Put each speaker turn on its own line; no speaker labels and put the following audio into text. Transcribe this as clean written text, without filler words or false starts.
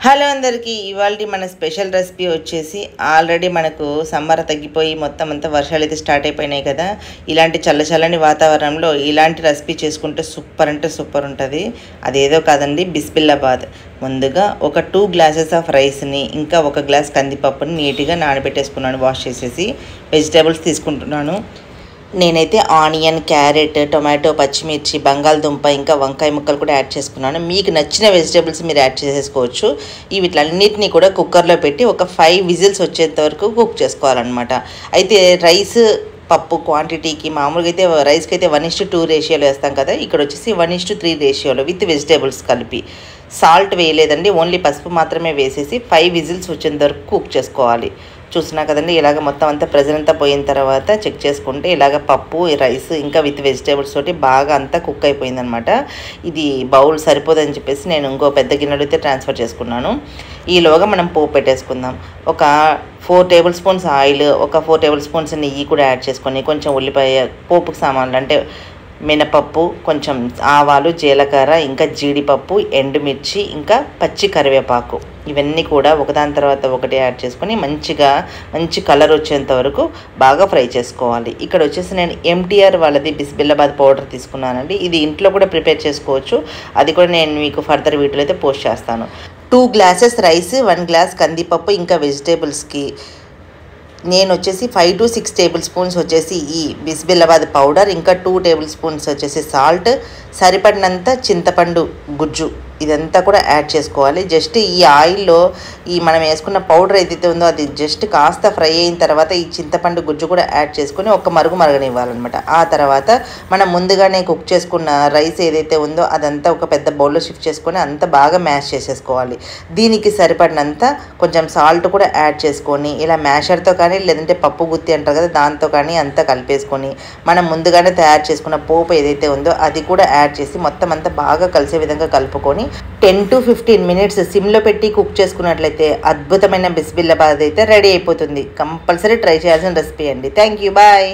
Hello అందరికీ ఇవాల్టి మన స్పెషల్ రెసిపీ వచ్చేసి ఆల్రెడీ మనకు సమ్మర్ తగ్గిపోయి మొత్తం అంతా వర్షాలు అయితే స్టార్ట్ అయిపోయినాయి కదా. ఇలాంటి చల్లచల్లని వాతావరణంలో ఇలాంటి రెసిపీ చేసుకుంటే సూపర్ అంటే సూపర్ ఉంటుంది. అదేదో కాదండి, బిస్బిల్లాబాద్. ముందుగా ఒక 2 గ్లాసెస్ ఆఫ్ రైస్ని ఇంకా 1 గ్లాస్ కందిపప్పుని నీట్గా నానబెట్టేసుకున్నాను. వాష్ చేసేసి వెజిటేబుల్స్ తీసుకుంటున్నాను. నేనైతే ఆనియన్, క్యారెట్, టొమాటో, పచ్చిమిర్చి, బంగాళదుంప ఇంకా వంకాయ ముక్కలు కూడా యాడ్ చేసుకున్నాను. మీకు నచ్చిన వెజిటేబుల్స్ మీరు యాడ్ చేసేసుకోవచ్చు. వీటిలన్నిటినీ కూడా కుక్కర్లో పెట్టి ఒక 5 విజిల్స్ వచ్చేంత వరకు కుక్ చేసుకోవాలన్నమాట. అయితే రైస్ పప్పు క్వాంటిటీకి మామూలుగా అయితే రైస్కి అయితే 1:2 రేషియోలో వేస్తాం కదా. ఇక్కడ వచ్చేసి 1:3 రేషియోలో విత్ వెజిటేబుల్స్ కలిపి. సాల్ట్ వేయలేదండి, ఓన్లీ పసుపు మాత్రమే వేసేసి 5 విజిల్స్ వచ్చేంత వరకు కుక్ చేసుకోవాలి. చూసినా కదండి, ఇలాగ మొత్తం అంతా ప్రెజర్ అంతా పోయిన తర్వాత చెక్ చేసుకుంటే ఇలాగ పప్పు, రైస్ ఇంకా విత్ వెజిటేబుల్స్ తోటి బాగా అంతా కుక్ అయిపోయిందనమాట. ఇది బౌల్ సరిపోదని చెప్పేసి నేను ఇంకో పెద్ద గిన్నెలో అయితే ట్రాన్స్ఫర్ చేసుకున్నాను. ఈలోగా మనం పోపు పెట్టేసుకుందాం. ఒక 4 టేబుల్ స్పూన్స్ ఆయిల్, ఒక 4 టేబుల్ స్పూన్స్ నెయ్యి కూడా యాడ్ చేసుకొని కొంచెం ఉల్లిపాయ, పోపుకు సామాన్లు అంటే మినపప్పు, కొంచెం ఆవాలు, జీలకర్ర, ఇంకా జీడిపప్పు, ఎండుమిర్చి, ఇంకా పచ్చి కరివేపాకు, ఇవన్నీ కూడా ఒకదాని తర్వాత ఒకటి యాడ్ చేసుకొని మంచి కలర్ వచ్చేంత వరకు బాగా ఫ్రై చేసుకోవాలి. ఇక్కడ వచ్చేసి నేను ఎంటీఆర్ వాళ్ళది బిస్బిల్లాబాద్ పౌడర్ తీసుకున్నానండి. ఇది ఇంట్లో కూడా ప్రిపేర్ చేసుకోవచ్చు. అది కూడా నేను మీకు ఫర్దర్ వీడియోలో అయితే పోస్ట్ చేస్తాను. 2 గ్లాసెస్ రైస్, 1 గ్లాస్ కందిపప్పు ఇంకా వెజిటేబుల్స్కి నేను వచ్చేసి 5 to 6 టేబుల్ స్పూన్స్ వచ్చేసి ఈ బిస్బిల్లాబాద్ పౌడర్, ఇంకా 2 టేబుల్ స్పూన్స్ వచ్చేసి సాల్ట్, సరిపడినంత చింతపండు గుజ్జు, ఇదంతా కూడా యాడ్ చేసుకోవాలి. జస్ట్ ఈ ఆయిల్లో ఈ మనం వేసుకున్న పౌడర్ ఏదైతే ఉందో అది జస్ట్ కాస్త ఫ్రై అయిన తర్వాత ఈ చింతపండు గుజ్జు కూడా యాడ్ చేసుకొని ఒక మరగనివ్వాలన్నమాట. ఆ తర్వాత మనం ముందుగానే కుక్ చేసుకున్న రైస్ ఏదైతే ఉందో అదంతా ఒక పెద్ద బౌల్లో షిఫ్ట్ చేసుకొని అంతా బాగా మ్యాష్ చేసేసుకోవాలి. దీనికి సరిపడినంత కొంచెం సాల్ట్ కూడా యాడ్ చేసుకొని ఇలా మ్యాషర్తో కానీ లేదంటే పప్పు గుత్తి అంటారు కదా, దాంతో కానీ అంతా కలిపేసుకొని మనం ముందుగానే తయారు చేసుకున్న పోపు ఏదైతే ఉందో అది కూడా యాడ్ చేసి మొత్తం అంతా బాగా కలిసే విధంగా కలుపుకొని 10 to 15 మినిట్స్ సిమ్లో పెట్టి కుక్ చేసుకున్నట్లయితే అద్భుతమైన బిస్బిల్లాబాద్ అయితే రెడీ అయిపోతుంది. కంపల్సరీ ట్రై చేయాల్సిన రెసిపీ అండి. Thank you, bye.